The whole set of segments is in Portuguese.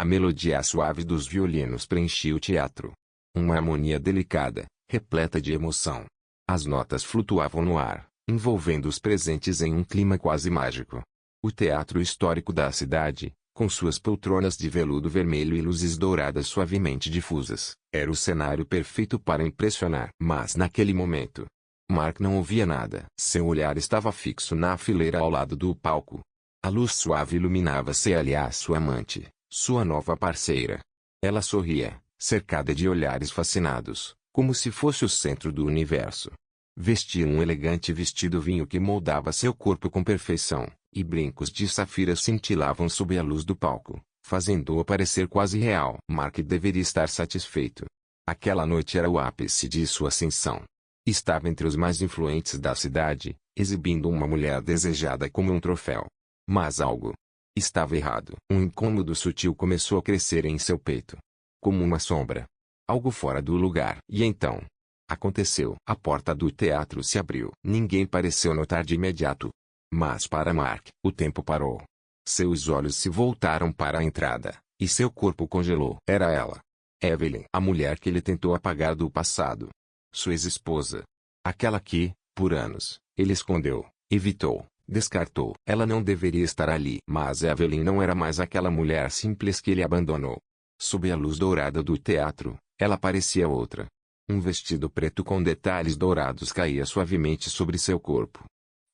A melodia suave dos violinos preenchia o teatro. Uma harmonia delicada, repleta de emoção. As notas flutuavam no ar, envolvendo os presentes em um clima quase mágico. O teatro histórico da cidade, com suas poltronas de veludo vermelho e luzes douradas suavemente difusas, era o cenário perfeito para impressionar. Mas naquele momento, Mark não ouvia nada. Seu olhar estava fixo na fileira ao lado do palco. A luz suave iluminava Celia, sua amante, sua nova parceira. Ela sorria, cercada de olhares fascinados, como se fosse o centro do universo. Vestia um elegante vestido vinho que moldava seu corpo com perfeição, e brincos de safira cintilavam sob a luz do palco, fazendo-o parecer quase real. Mark deveria estar satisfeito. Aquela noite era o ápice de sua ascensão. Estava entre os mais influentes da cidade, exibindo uma mulher desejada como um troféu. Mas algo estava errado. Um incômodo sutil começou a crescer em seu peito. Como uma sombra. Algo fora do lugar. E então aconteceu. A porta do teatro se abriu. Ninguém pareceu notar de imediato. Mas para Mark, o tempo parou. Seus olhos se voltaram para a entrada, e seu corpo congelou. Era ela. Evelyn, a mulher que ele tentou apagar do passado. Sua ex-esposa. Aquela que, por anos, ele escondeu, evitou, descartou. Ela não deveria estar ali. Mas Evelyn não era mais aquela mulher simples que ele abandonou. Sob a luz dourada do teatro, ela parecia outra. Um vestido preto com detalhes dourados caía suavemente sobre seu corpo.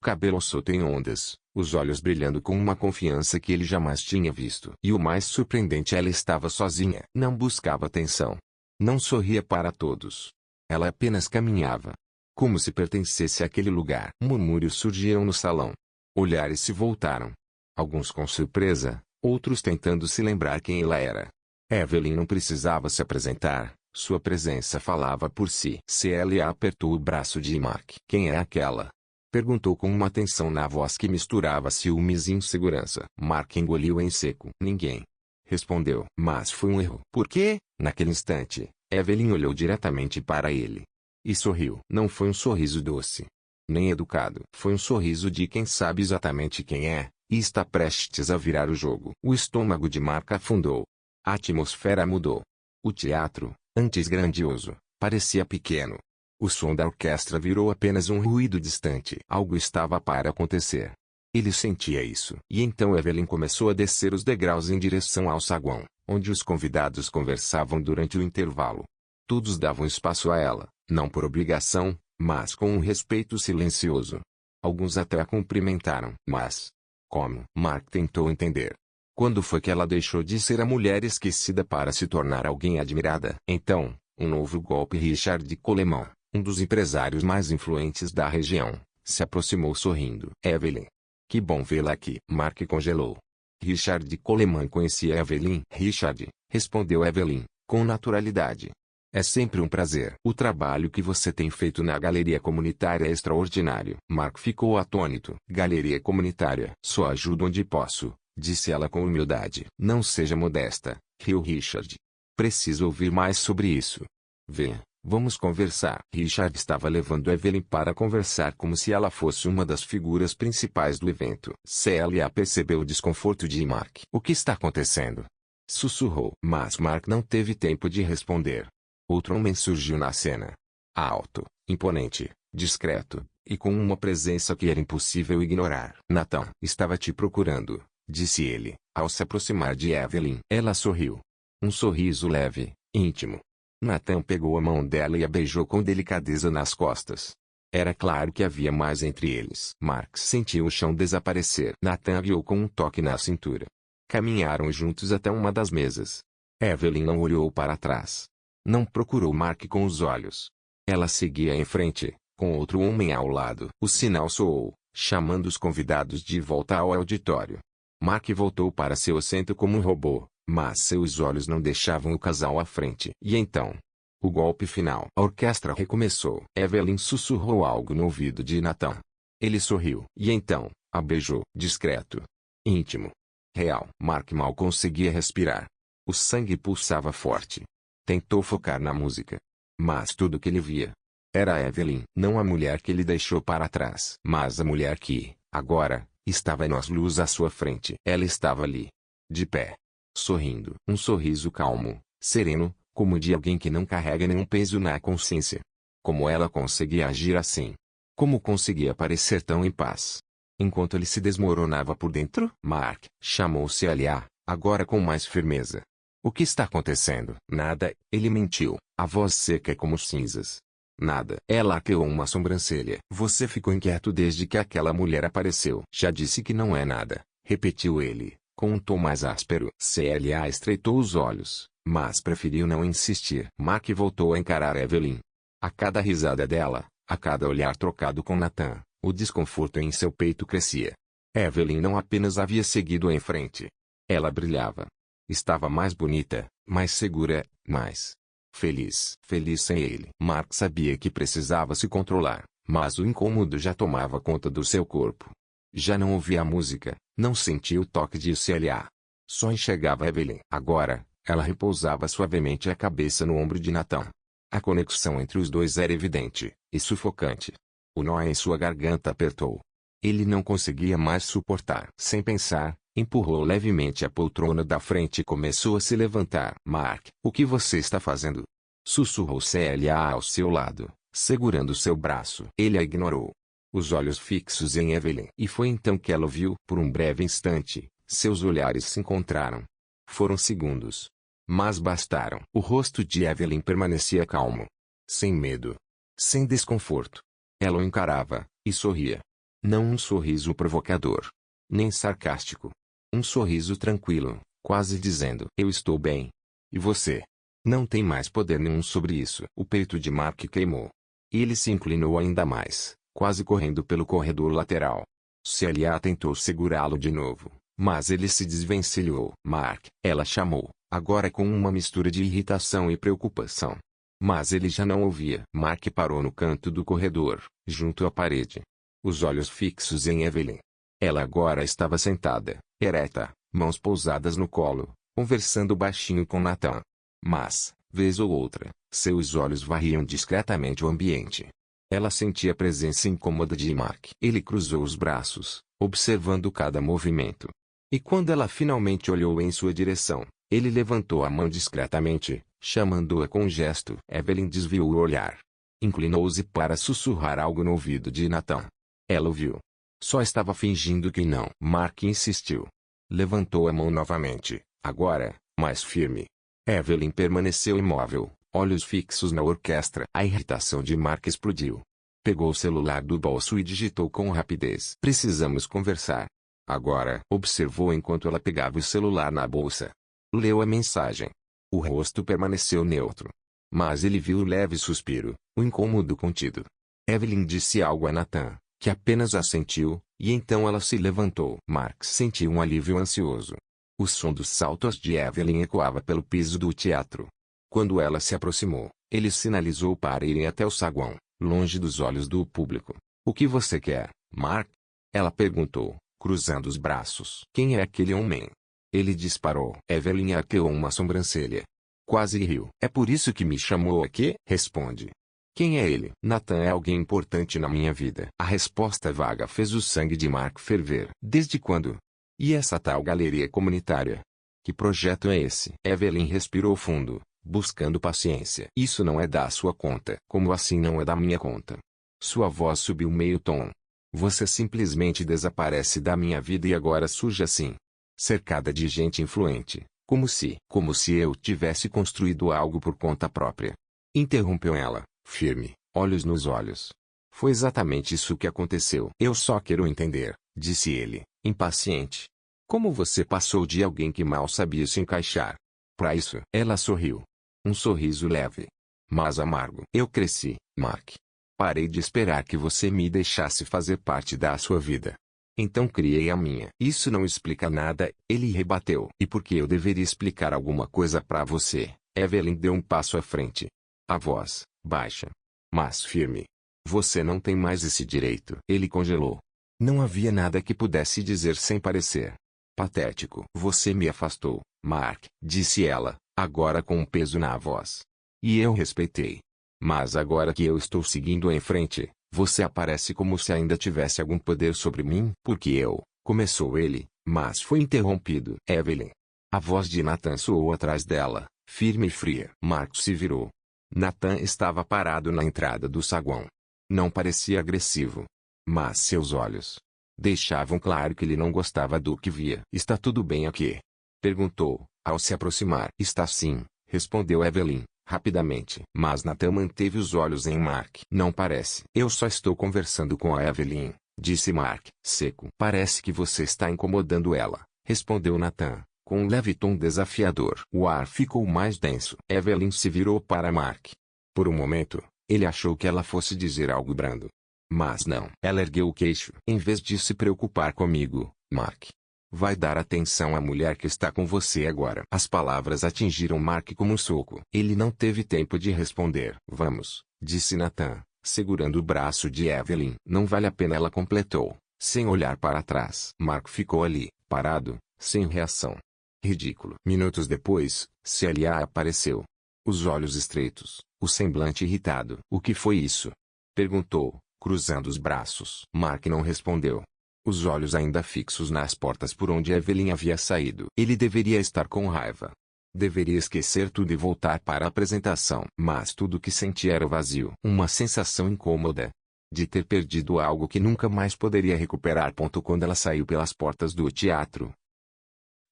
Cabelo solto em ondas, os olhos brilhando com uma confiança que ele jamais tinha visto. E o mais surpreendente, ela estava sozinha. Não buscava atenção. Não sorria para todos. Ela apenas caminhava. Como se pertencesse àquele lugar. Murmúrios surgiram no salão. Olhares se voltaram. Alguns com surpresa, outros tentando se lembrar quem ela era. Evelyn não precisava se apresentar. Sua presença falava por si. Celia apertou o braço de Mark. Quem é aquela? Perguntou com uma tensão na voz que misturava ciúmes e insegurança. Mark engoliu em seco. Ninguém. Respondeu. Mas foi um erro. Por quê? Naquele instante, Evelyn olhou diretamente para ele. E sorriu. Não foi um sorriso doce. Nem educado. Foi um sorriso de quem sabe exatamente quem é, e está prestes a virar o jogo. O estômago de Mark afundou. A atmosfera mudou. O teatro, antes grandioso, parecia pequeno. O som da orquestra virou apenas um ruído distante. Algo estava para acontecer. Ele sentia isso. E então Evelyn começou a descer os degraus em direção ao saguão, onde os convidados conversavam durante o intervalo. Todos davam espaço a ela, não por obrigação, mas com um respeito silencioso. Alguns até a cumprimentaram. Mas como? Mark tentou entender. Quando foi que ela deixou de ser a mulher esquecida para se tornar alguém admirada? Então, um novo golpe. Richard Coleman, um dos empresários mais influentes da região, se aproximou sorrindo. Evelyn. Que bom vê-la aqui. Mark congelou. Richard Coleman conhecia Evelyn. Richard, respondeu Evelyn, com naturalidade. É sempre um prazer. O trabalho que você tem feito na galeria comunitária é extraordinário. Mark ficou atônito. Galeria comunitária. Só ajudo onde posso, disse ela com humildade. Não seja modesta, riu Richard. Preciso ouvir mais sobre isso. Venha, vamos conversar. Richard estava levando Evelyn para conversar como se ela fosse uma das figuras principais do evento. Celia percebeu o desconforto de Mark. O que está acontecendo? Sussurrou. Mas Mark não teve tempo de responder. Outro homem surgiu na cena. Alto, imponente, discreto, e com uma presença que era impossível ignorar. Nathan estava te procurando, disse ele, ao se aproximar de Evelyn. Ela sorriu. Um sorriso leve, íntimo. Nathan pegou a mão dela e a beijou com delicadeza nas costas. Era claro que havia mais entre eles. Mark sentiu o chão desaparecer. Nathan a guiou com um toque na cintura. Caminharam juntos até uma das mesas. Evelyn não olhou para trás. Não procurou Mark com os olhos. Ela seguia em frente, com outro homem ao lado. O sinal soou, chamando os convidados de volta ao auditório. Mark voltou para seu assento como um robô, mas seus olhos não deixavam o casal à frente. E então, o golpe final. A orquestra recomeçou. Evelyn sussurrou algo no ouvido de Nathan. Ele sorriu. E então, a beijou. Discreto. Íntimo. Real. Mark mal conseguia respirar. O sangue pulsava forte. Tentou focar na música. Mas tudo que ele via era Evelyn. Não a mulher que ele deixou para trás, mas a mulher que, agora, estava nas luzes à sua frente. Ela estava ali. De pé. sorrindo. Um sorriso calmo, sereno, como de alguém que não carrega nenhum peso na consciência. Como ela conseguia agir assim? Como conseguia parecer tão em paz? Enquanto ele se desmoronava por dentro, Mark chamou Celia, agora com mais firmeza. O que está acontecendo? Nada, ele mentiu, a voz seca como cinzas. Nada. Ela arqueou uma sobrancelha. Você ficou inquieto desde que aquela mulher apareceu. Já disse que não é nada, repetiu ele, com um tom mais áspero. Celia estreitou os olhos, mas preferiu não insistir. Mark voltou a encarar Evelyn. A cada risada dela, a cada olhar trocado com Nathan, o desconforto em seu peito crescia. Evelyn não apenas havia seguido em frente. Ela brilhava. Estava mais bonita, mais segura, mais feliz. Feliz sem ele. Mark sabia que precisava se controlar, mas o incômodo já tomava conta do seu corpo. Já não ouvia a música, não sentia o toque de Celia. Só enxergava Evelyn. Agora, ela repousava suavemente a cabeça no ombro de Nathan. A conexão entre os dois era evidente, e sufocante. O nó em sua garganta apertou. Ele não conseguia mais suportar. Sem pensar, empurrou levemente a poltrona da frente e começou a se levantar. Mark, o que você está fazendo? Sussurrou Celia ao seu lado, segurando seu braço. Ele a ignorou. Os olhos fixos em Evelyn. E foi então que ela o viu. Por um breve instante, seus olhares se encontraram. Foram segundos. Mas bastaram. O rosto de Evelyn permanecia calmo. Sem medo. Sem desconforto. Ela o encarava, e sorria. Não um sorriso provocador. Nem sarcástico. Um sorriso tranquilo, quase dizendo: eu estou bem. E você? Não tem mais poder nenhum sobre isso. O peito de Mark queimou. Ele se inclinou ainda mais, quase correndo pelo corredor lateral. Celia tentou segurá-lo de novo, mas ele se desvencilhou. Mark, ela chamou, agora com uma mistura de irritação e preocupação. Mas ele já não ouvia. Mark parou no canto do corredor, junto à parede. Os olhos fixos em Evelyn. Ela agora estava sentada, ereta, mãos pousadas no colo, conversando baixinho com Nathan. Mas, vez ou outra, seus olhos varriam discretamente o ambiente. Ela sentia a presença incômoda de Mark. Ele cruzou os braços, observando cada movimento. E quando ela finalmente olhou em sua direção, ele levantou a mão discretamente, chamando-a com um gesto. Evelyn desviou o olhar. Inclinou-se para sussurrar algo no ouvido de Nathan. Ela ouviu. Só estava fingindo que não. Mark insistiu. Levantou a mão novamente, agora, mais firme. Evelyn permaneceu imóvel, olhos fixos na orquestra. A irritação de Mark explodiu. Pegou o celular do bolso e digitou com rapidez. Precisamos conversar. Agora, observou enquanto ela pegava o celular na bolsa. Leu a mensagem. O rosto permaneceu neutro. Mas ele viu o leve suspiro, o incômodo contido. Evelyn disse algo a Nathan, que apenas assentiu, e então ela se levantou. Mark sentiu um alívio ansioso. O som dos saltos de Evelyn ecoava pelo piso do teatro. Quando ela se aproximou, ele sinalizou para irem até o saguão, longe dos olhos do público. O que você quer, Mark? Ela perguntou, cruzando os braços. Quem é aquele homem? Ele disparou. Evelyn arqueou uma sobrancelha. Quase riu. É por isso que me chamou aqui? Responde. Quem é ele? Nathan é alguém importante na minha vida. A resposta vaga fez o sangue de Mark ferver. Desde quando? E essa tal galeria comunitária? Que projeto é esse? Evelyn respirou fundo, buscando paciência. Isso não é da sua conta. Como assim não é da minha conta? Sua voz subiu meio tom. Você simplesmente desaparece da minha vida e agora surge assim. Cercada de gente influente, como se eu tivesse construído algo por conta própria. Interrompeu ela, firme, olhos nos olhos. Foi exatamente isso que aconteceu. Eu só quero entender, disse ele, impaciente. Como você passou de alguém que mal sabia se encaixar? Para isso, ela sorriu. Um sorriso leve, mas amargo. Eu cresci, Mark. Parei de esperar que você me deixasse fazer parte da sua vida. Então criei a minha. Isso não explica nada, ele rebateu. E por que eu deveria explicar alguma coisa para você? Evelyn deu um passo à frente. A voz, baixa, mas firme. Você não tem mais esse direito. Ele congelou. Não havia nada que pudesse dizer sem parecer patético. Você me afastou, Mark, disse ela, agora com um peso na voz. E eu respeitei. Mas agora que eu estou seguindo em frente, você aparece como se ainda tivesse algum poder sobre mim. Porque eu, começou ele, mas foi interrompido. Evelyn. A voz de Nathan soou atrás dela, firme e fria. Mark se virou. Nathan estava parado na entrada do saguão. Não parecia agressivo, mas seus olhos deixavam claro que ele não gostava do que via. Está tudo bem aqui? Perguntou, ao se aproximar. Está sim, respondeu Evelyn, rapidamente. Mas Nathan manteve os olhos em Mark. Não parece. Eu só estou conversando com a Evelyn, disse Mark, seco. Parece que você está incomodando ela, respondeu Nathan, com um leve tom desafiador. O ar ficou mais denso. Evelyn se virou para Mark. Por um momento, ele achou que ela fosse dizer algo brando. Mas não. Ela ergueu o queixo. Em vez de se preocupar comigo, Mark, vai dar atenção à mulher que está com você agora. As palavras atingiram Mark como um soco. Ele não teve tempo de responder. Vamos, disse Nathan, segurando o braço de Evelyn. Não vale a pena, ela completou, sem olhar para trás. Mark ficou ali, parado, sem reação. Ridículo. Minutos depois, Celia apareceu. Os olhos estreitos, o semblante irritado. O que foi isso? Perguntou, cruzando os braços. Mark não respondeu. Os olhos ainda fixos nas portas por onde Evelyn havia saído. Ele deveria estar com raiva. Deveria esquecer tudo e voltar para a apresentação. Mas tudo o que sentia era vazio. Uma sensação incômoda de ter perdido algo que nunca mais poderia recuperar. Quando ela saiu pelas portas do teatro,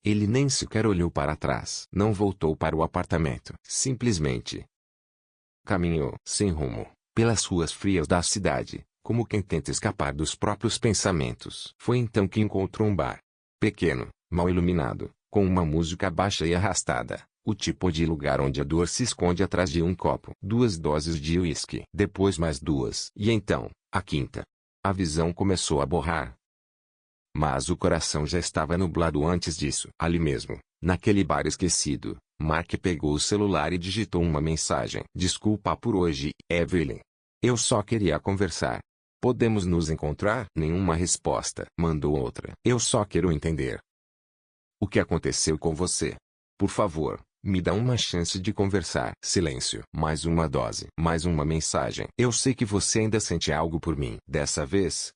ele nem sequer olhou para trás. Não voltou para o apartamento. Simplesmente caminhou sem rumo pelas ruas frias da cidade, como quem tenta escapar dos próprios pensamentos. Foi então que encontrou um bar pequeno, mal iluminado, com uma música baixa e arrastada, o tipo de lugar onde a dor se esconde atrás de um copo. 2 doses de uísque. Depois mais 2. E então, a quinta. A visão começou a borrar. Mas o coração já estava nublado antes disso. Ali mesmo, naquele bar esquecido, Mark pegou o celular e digitou uma mensagem. Desculpa por hoje, Evelyn. Eu só queria conversar. Podemos nos encontrar? Nenhuma resposta. Mandou outra. Eu só quero entender o que aconteceu com você. Por favor, me dá uma chance de conversar. Silêncio. Mais uma dose. Mais uma mensagem. Eu sei que você ainda sente algo por mim. Dessa vez,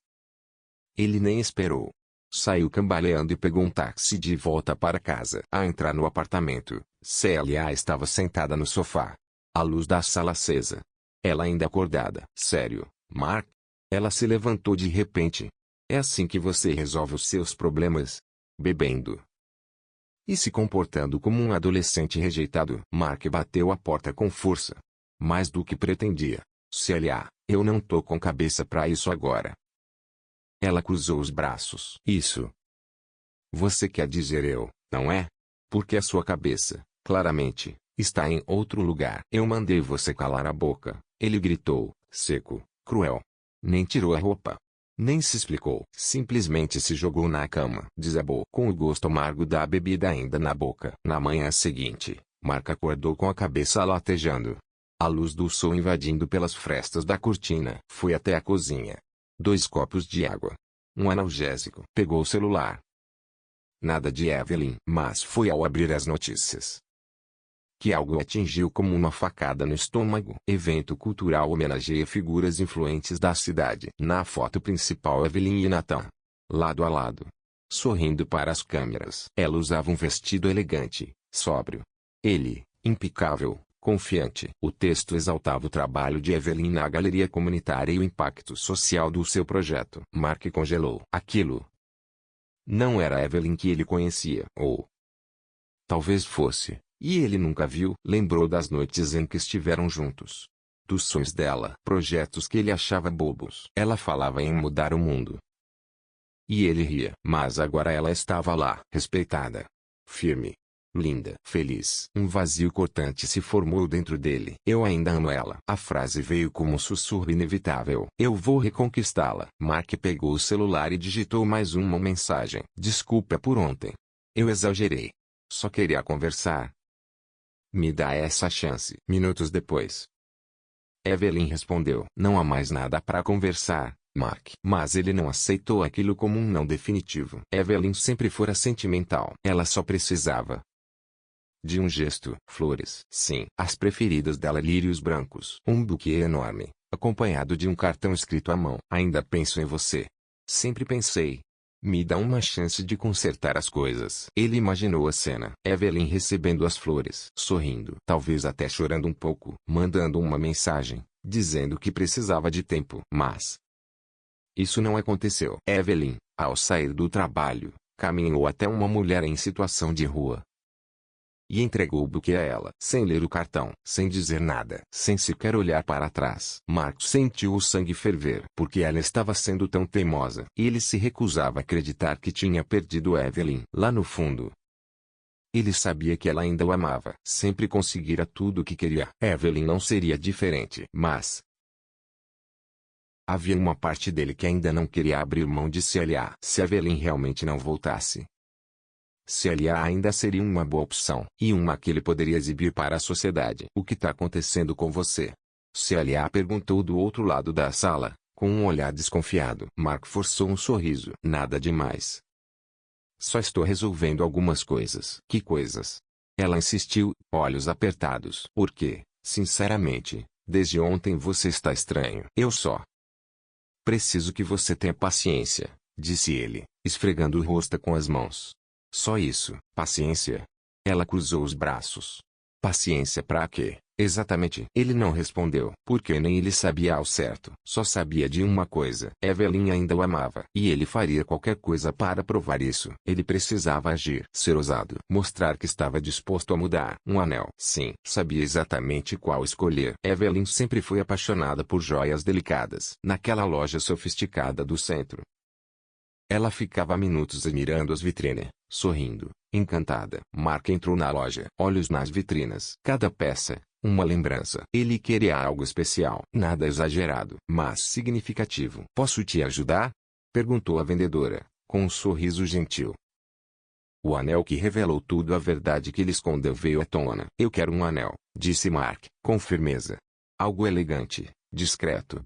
ele nem esperou. Saiu cambaleando e pegou um táxi de volta para casa. A entrar no apartamento, Celia estava sentada no sofá, a luz da sala acesa. Ela ainda acordada. Sério, Mark? Ela se levantou de repente. É assim que você resolve os seus problemas? Bebendo e se comportando como um adolescente rejeitado. Mark bateu a porta com força. Mais do que pretendia. Celia, eu não tô com cabeça pra isso agora. Ela cruzou os braços. Isso você quer dizer eu, não é? Porque a sua cabeça, claramente, está em outro lugar. Eu mandei você calar a boca, ele gritou, seco, cruel. Nem tirou a roupa. Nem se explicou. Simplesmente se jogou na cama. Desabou com o gosto amargo da bebida ainda na boca. Na manhã seguinte, Mark acordou com a cabeça latejando. A luz do sol invadindo pelas frestas da cortina. Foi até a cozinha. 2 copos de água. Um analgésico. Pegou o celular. Nada de Evelyn. Mas foi ao abrir as notícias que algo atingiu como uma facada no estômago. Evento cultural homenageia figuras influentes da cidade. Na foto principal, Evelyn e Nathan, lado a lado, sorrindo para as câmeras. Ela usava um vestido elegante, sóbrio. Ele, impecável, confiante. O texto exaltava o trabalho de Evelyn na galeria comunitária e o impacto social do seu projeto. Mark congelou. Aquilo não era a Evelyn que ele conhecia. Ou talvez fosse. E ele nunca viu. Lembrou das noites em que estiveram juntos. Dos sonhos dela. Projetos que ele achava bobos. Ela falava em mudar o mundo. E ele ria. Mas agora ela estava lá. Respeitada. Firme. Linda. Feliz. Um vazio cortante se formou dentro dele. Eu ainda amo ela. A frase veio como um sussurro inevitável. Eu vou reconquistá-la. Mark pegou o celular e digitou mais uma mensagem. Desculpa por ontem. Eu exagerei. Só queria conversar. Me dá essa chance. Minutos depois, Evelyn respondeu. Não há mais nada para conversar, Mark. Mas ele não aceitou aquilo como um não definitivo. Evelyn sempre fora sentimental. Ela só precisava de um gesto. Flores. Sim. As preferidas dela, lírios brancos. Um buquê enorme, acompanhado de um cartão escrito à mão. Ainda penso em você. Sempre pensei. Me dá uma chance de consertar as coisas. Ele imaginou a cena. Evelyn recebendo as flores, sorrindo, talvez até chorando um pouco, mandando uma mensagem, dizendo que precisava de tempo. Mas isso não aconteceu. Evelyn, ao sair do trabalho, caminhou até uma mulher em situação de rua e entregou o buquê a ela, sem ler o cartão, sem dizer nada, sem sequer olhar para trás. Mark sentiu o sangue ferver, porque ela estava sendo tão teimosa. Ele se recusava a acreditar que tinha perdido Evelyn. Lá no fundo, ele sabia que ela ainda o amava. Sempre conseguira tudo o que queria. Evelyn não seria diferente. Mas havia uma parte dele que ainda não queria abrir mão de se aliar. Se Evelyn realmente não voltasse, se aliar ainda seria uma boa opção. E uma que ele poderia exibir para a sociedade. O que está acontecendo com você? Se aliar perguntou do outro lado da sala, com um olhar desconfiado. Mark forçou um sorriso. Nada demais. Só estou resolvendo algumas coisas. Que coisas? Ela insistiu, olhos apertados. Porque, sinceramente, desde ontem você está estranho. Eu só preciso que você tenha paciência, disse ele, esfregando o rosto com as mãos. Só isso. Paciência? Ela cruzou os braços. Paciência para quê? Exatamente. Ele não respondeu, porque nem ele sabia ao certo. Só sabia de uma coisa. Evelyn ainda o amava. E ele faria qualquer coisa para provar isso. Ele precisava agir. Ser ousado. Mostrar que estava disposto a mudar. Um anel. Sim. Sabia exatamente qual escolher. Evelyn sempre foi apaixonada por joias delicadas. Naquela loja sofisticada do centro, ela ficava minutos admirando as vitrines, sorrindo, encantada. Mark entrou na loja. Olhos nas vitrinas. Cada peça, uma lembrança. Ele queria algo especial. Nada exagerado, mas significativo. Posso te ajudar? Perguntou a vendedora, com um sorriso gentil. O anel que revelou tudo a verdade que ele escondeu veio à tona. Eu quero um anel, disse Mark, com firmeza. Algo elegante, discreto,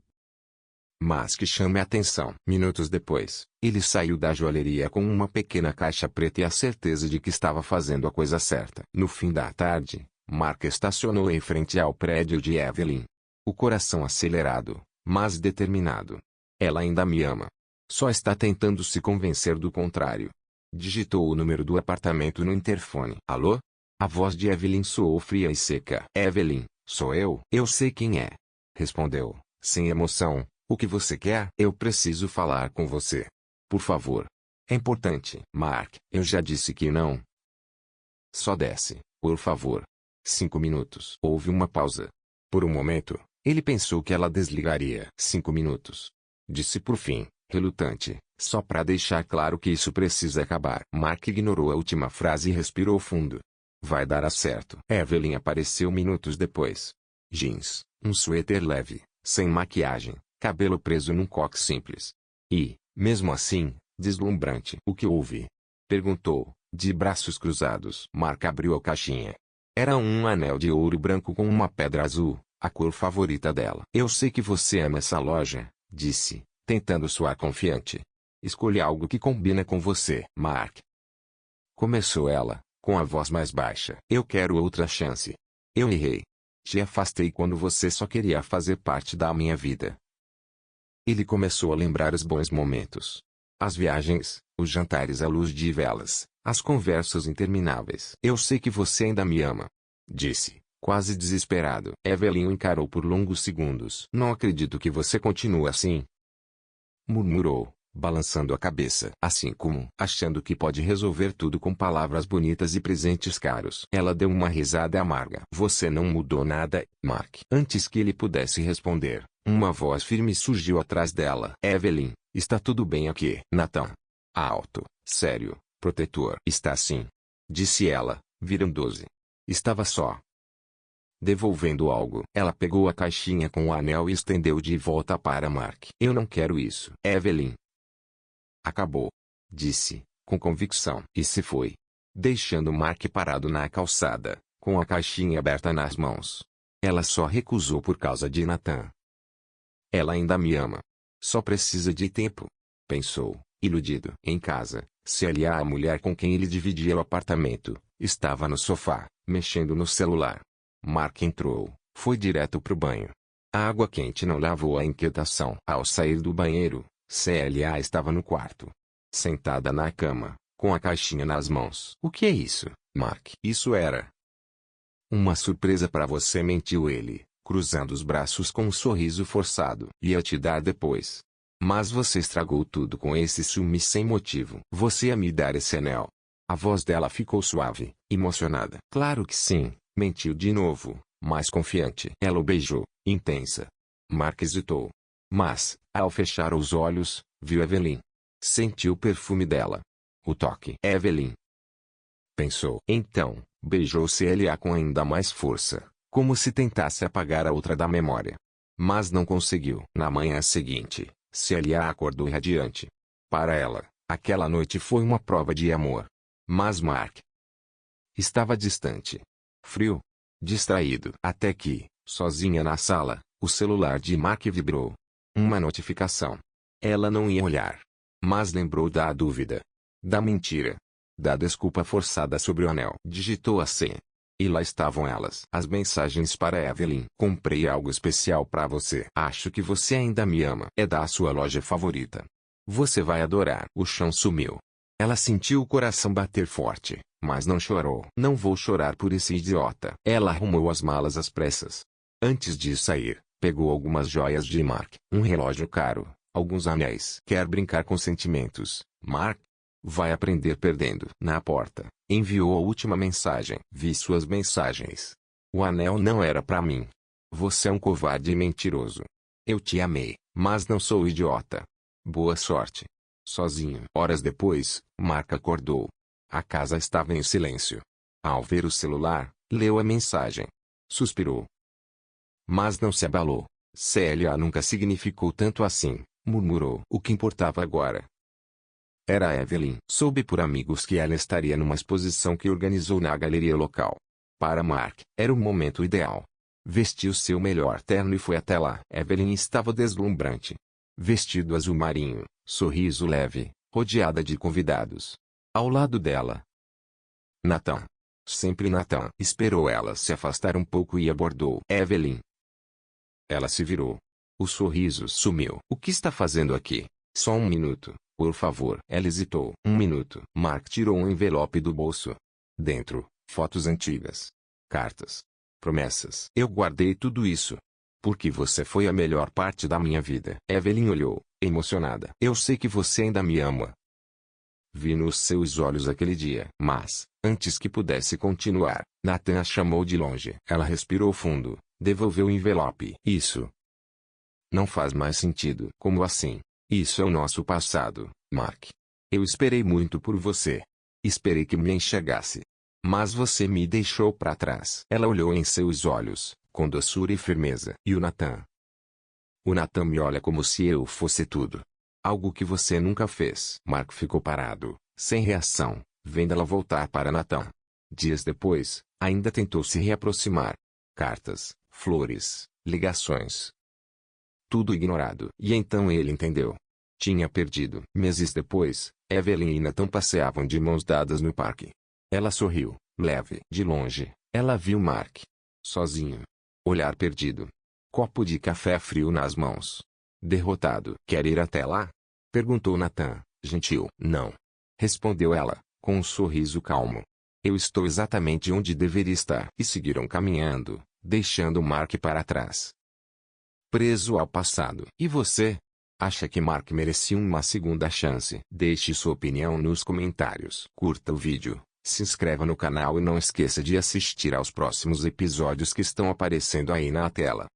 mas que chame a atenção. Minutos depois, ele saiu da joalheria com uma pequena caixa preta e a certeza de que estava fazendo a coisa certa. No fim da tarde, Mark estacionou em frente ao prédio de Evelyn. O coração acelerado, mas determinado. Ela ainda me ama. Só está tentando se convencer do contrário. Digitou o número do apartamento no interfone. Alô? A voz de Evelyn soou fria e seca. Evelyn, sou eu. Eu sei quem é. Respondeu, sem emoção. O que você quer? Eu preciso falar com você. Por favor. É importante. Mark, eu já disse que não. Só desce, por favor. 5 minutos. Houve uma pausa. Por um momento, ele pensou que ela desligaria. 5 minutos. Disse por fim, relutante, só para deixar claro que isso precisa acabar. Mark ignorou a última frase e respirou fundo. Vai dar certo. Evelyn apareceu minutos depois. Jeans, um suéter leve, sem maquiagem, cabelo preso num coque simples. E, mesmo assim, deslumbrante. O que houve? Perguntou, de braços cruzados. Mark abriu a caixinha. Era um anel de ouro branco com uma pedra azul, a cor favorita dela. Eu sei que você ama essa loja, disse, tentando soar confiante. Escolha algo que combina com você. Mark. Começou ela, com a voz mais baixa. Eu quero outra chance. Eu errei. Te afastei quando você só queria fazer parte da minha vida. Ele começou a lembrar os bons momentos. As viagens, os jantares à luz de velas, as conversas intermináveis. Eu sei que você ainda me ama, disse, quase desesperado. Evelyn o encarou por longos segundos. Não acredito que você continue assim, murmurou, balançando a cabeça. Assim como, achando que pode resolver tudo com palavras bonitas e presentes caros. Ela deu uma risada amarga. Você não mudou nada, Mark. Antes que ele pudesse responder, uma voz firme surgiu atrás dela. Evelyn, está tudo bem aqui? Nathan. Alto, sério, protetor. Está sim, disse ela, virando-se. Estava só devolvendo algo. Ela pegou a caixinha com o anel e estendeu de volta para Mark. Eu não quero isso. Evelyn. Acabou, disse, com convicção. E se foi, deixando Mark parado na calçada, com a caixinha aberta nas mãos. Ela só recusou por causa de Nathan. Ela ainda me ama. Só precisa de tempo, pensou, iludido. Em casa, Celia, a mulher com quem ele dividia o apartamento, estava no sofá, mexendo no celular. Mark entrou, foi direto pro banho. A água quente não lavou a inquietação. Ao sair do banheiro, Celia estava no quarto, sentada na cama, com a caixinha nas mãos. O que é isso, Mark? Isso era uma surpresa para você, mentiu ele, cruzando os braços com um sorriso forçado. Ia te dar depois. Mas você estragou tudo com esse ciúme sem motivo. Você ia me dar esse anel. A voz dela ficou suave, emocionada. Claro que sim, mentiu de novo, mais confiante. Ela o beijou, intensa. Mark hesitou. Mas, ao fechar os olhos, viu Evelyn. Sentiu o perfume dela. O toque. Evelyn. Pensou. Então, beijou Celia com ainda mais força, como se tentasse apagar a outra da memória. Mas não conseguiu. Na manhã seguinte, Celia acordou radiante. Para ela, aquela noite foi uma prova de amor. Mas Mark estava distante, frio, distraído. Até que, sozinha na sala, o celular de Mark vibrou. Uma notificação. Ela não ia olhar. Mas lembrou da dúvida. Da mentira. Da desculpa forçada sobre o anel. Digitou a senha. E lá estavam elas. As mensagens para Evelyn. Comprei algo especial para você. Acho que você ainda me ama. É da sua loja favorita. Você vai adorar. O chão sumiu. Ela sentiu o coração bater forte, mas não chorou. Não vou chorar por esse idiota. Ela arrumou as malas às pressas. Antes de sair, pegou algumas joias de Mark. Um relógio caro, alguns anéis. Quer brincar com sentimentos, Mark? Vai aprender perdendo. Na porta, enviou a última mensagem. Vi suas mensagens. O anel não era para mim. Você é um covarde e mentiroso. Eu te amei, mas não sou idiota. Boa sorte. Sozinho. Horas depois, Mark acordou. A casa estava em silêncio. Ao ver o celular, leu a mensagem. Suspirou. Mas não se abalou. Celia nunca significou tanto assim, murmurou. O que importava agora era a Evelyn. Soube por amigos que ela estaria numa exposição que organizou na galeria local. Para Mark, era o momento ideal. Vestiu seu melhor terno e foi até lá. Evelyn estava deslumbrante. Vestido azul marinho, sorriso leve, rodeada de convidados. Ao lado dela, Nathan. Sempre Nathan. Esperou ela se afastar um pouco e abordou Evelyn. Ela se virou. O sorriso sumiu. O que está fazendo aqui? Só um minuto, por favor. Ela hesitou. Um minuto. Mark tirou um envelope do bolso. Dentro, fotos antigas. Cartas. Promessas. Eu guardei tudo isso. Porque você foi a melhor parte da minha vida. Evelyn olhou, emocionada. Eu sei que você ainda me ama. Vi nos seus olhos aquele dia. Mas, antes que pudesse continuar, Nathan a chamou de longe. Ela respirou fundo, devolveu o envelope. Isso não faz mais sentido. Como assim? Isso é o nosso passado, Mark. Eu esperei muito por você. Esperei que me enxergasse. Mas você me deixou para trás. Ela olhou em seus olhos, com doçura e firmeza. E o Nathan? O Nathan me olha como se eu fosse tudo. Algo que você nunca fez. Mark ficou parado, sem reação, vendo ela voltar para Nathan. Dias depois, ainda tentou se reaproximar. Cartas, flores, ligações. Tudo ignorado. E então ele entendeu. Tinha perdido. Meses depois, Evelyn e Nathan passeavam de mãos dadas no parque. Ela sorriu, leve. De longe, ela viu Mark. Sozinho. Olhar perdido. Copo de café frio nas mãos. Derrotado. Quer ir até lá? Perguntou Nathan, gentil. Não. Respondeu ela, com um sorriso calmo. Eu estou exatamente onde deveria estar. E seguiram caminhando, deixando Mark para trás. Preso ao passado. E você? Acha que Mark merecia uma segunda chance? Deixe sua opinião nos comentários. Curta o vídeo, se inscreva no canal e não esqueça de assistir aos próximos episódios que estão aparecendo aí na tela.